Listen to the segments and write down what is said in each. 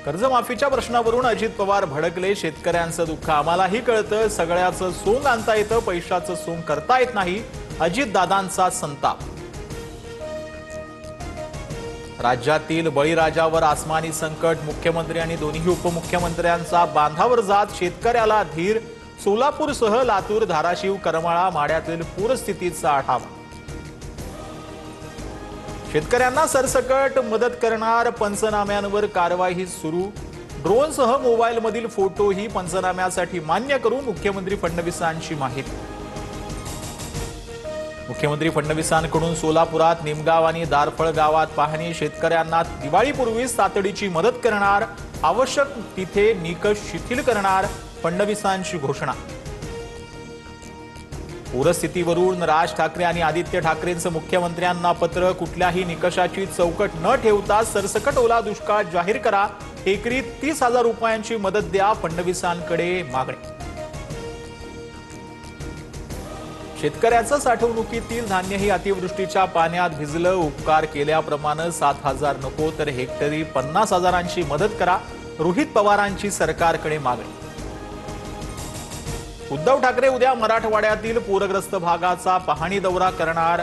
कर्जमाफीच्या प्रश्नावरून अजित पवार भडकले। शेतकऱ्यांचं दुःख आम्हालाही कळतं, सगळ्याचं सोंग आणता येतं, पैशाचं सोंग करता येत नाही, अजितदादांचा संताप। राज्यातील बळीराजावर आसमानी संकट, मुख्यमंत्री आणि दोन्ही उपमुख्यमंत्र्यांचा बांधावर जात, शेतकऱ्याला धीर। सोलापूरसह लातूर, धाराशिव, करमाळा, माढ्यातील पूरस्थितीचा आढावा। शेतकऱ्यांना सरसकट मदत करणार, पंचनाम्यांवर कारवाई सुरू। ड्रोनसह मोबाईलमधील फोटोही पंचनाम्यासाठी मान्य करून मुख्यमंत्री फडणवीसांची माहिती। मुख्यमंत्री फडणवीसांकडून सोलापुरात निमगाव आणि दारफळ गावात पाहणी, शेतकऱ्यांना दिवाळीपूर्वीच तातडीची मदत करणार, आवश्यक तिथे निकष शिथिल करणार, फडणवीसांची घोषणा। पूरस्थितीवरून राज ठाकरे आणि आदित्य ठाकरेंचं मुख्यमंत्र्यांना पत्र, कुठल्याही निकषाची चौकट न ठेवता सरसकट ओला दुष्काळ जाहीर करा, एकरी 30,000 रुपयांची मदत द्या, फडणवीसांकडे मागणी। शेतकऱ्याचं साठवणुकीतील धान्यही अतिवृष्टीच्या पाण्यात भिजलं, उपकार केल्याप्रमाणे 7,000 नको तर हेक्टरी 50,000ची मदत करा, रोहित पवारांची सरकारकडे मागणी। उद्धव ठाकरे उद्या मराठवाड्यातील पूरग्रस्त भागाचा पाहणी दौरा करणार,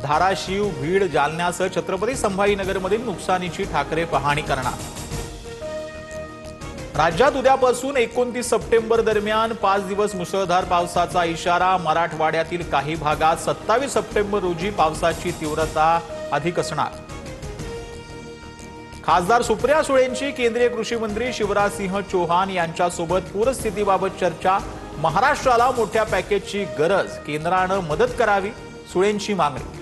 धाराशिव, बीड, जालन्यासह छत्रपती संभाजीनगरमधील नुकसानीची ठाकरे पाहणी करणार। राज्यात उद्यापासून 29 सप्टेंबर दरम्यान 5 दिवस मुसळधार पावसाचा इशारा, मराठवाड्यातील काही भागात 27 सप्टेंबर रोजी पावसाची तीव्रता अधिक असणार। खासदार सुप्रिया सुळेंची केंद्रीय कृषी मंत्री शिवराज सिंह चौहान यांच्यासोबत पूरस्थितीबाबत चर्चा, महाराष्ट्राला मोठ्या पॅकेजची गरज, केंद्रानं मदत करावी, सुळेंची मागणी।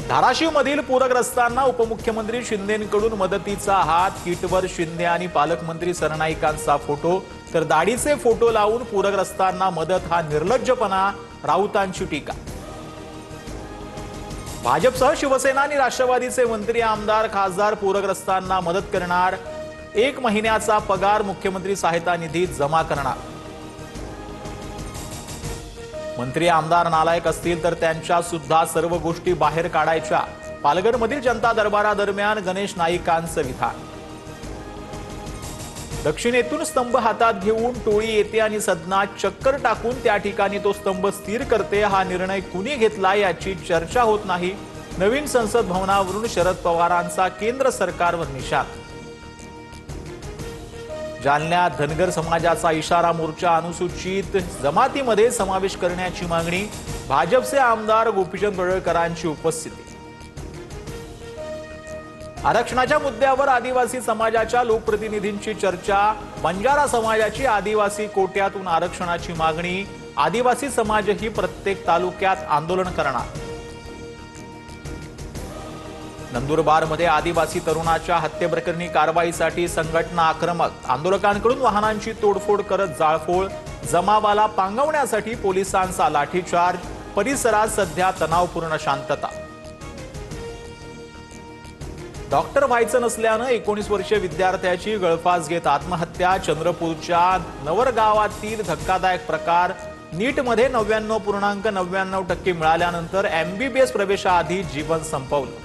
धाराशिवमधील पूरग्रस्तांना उपमुख्यमंत्री शिंदेंकडून मदतीचा हात, किटवर शिंदे आणि पालकमंत्री सरनाईकांचा फोटो, तर दाढीचे फोटो लावून पूरग्रस्तांना मदत हा निर्लज्जपणा, राऊतांची टीका। भाजपसह शिवसेना आणि राष्ट्रवादीचे मंत्री, आमदार, खासदार पूरग्रस्तांना मदत करणार, 1 महिन्याचा पगार मुख्यमंत्री सहायता निधीत जमा करणार। मंत्री आमदार नालायक असतील तर त्यांच्या सुद्धा सर्व गोष्टी बाहेर काढायच्या, पालघरमधील जनता दरबारादरम्यान गणेश नाईकांचं विधान। दक्षिणेतून स्तंभ हातात घेऊन टोळी येते आणि सदनात चक्कर टाकून त्या ठिकाणी तो स्तंभ स्थिर करते, हा निर्णय कुणी घेतला याची चर्चा होत नाही, नवीन संसद भवनावरून शरद पवारांचा केंद्र सरकारवर निषाद। जालन्यात धनगर समाजाचा इशारा, मोर्चा, अनुसूचित जमातीमध्ये समावेश करण्याची मागणी, भाजपचे आमदार गोपीचंद पडळकरांची उपस्थिती। आरक्षणाच्या मुद्द्यावर आदिवासी समाजाच्या लोकप्रतिनिधींची चर्चा, बंजारा समाजाची आदिवासी कोट्यातून आरक्षणाची मागणी, आदिवासी समाजही प्रत्येक तालुक्यात आंदोलन करणार। नंदुरबारमध्ये आदिवासी तरुणाच्या हत्येप्रकरणी कारवाईसाठी संघटना आक्रमक, आंदोलकांकडून वाहनांची तोडफोड करत जाळपोळ, जमावाला पांगवण्यासाठी पोलिसांचा लाठीचार्ज, परिसरात सध्या तणावपूर्ण शांतता। डॉक्टर व्हायचं नसल्यानं 19 वर्षीय विद्यार्थ्याची गळफास घेत आत्महत्या, चंद्रपूरच्या नवरगावातील धक्कादायक प्रकार, नीटमध्ये 99.99% मिळाल्यानंतर MBBS प्रवेशाआधी जीवन संपवलं।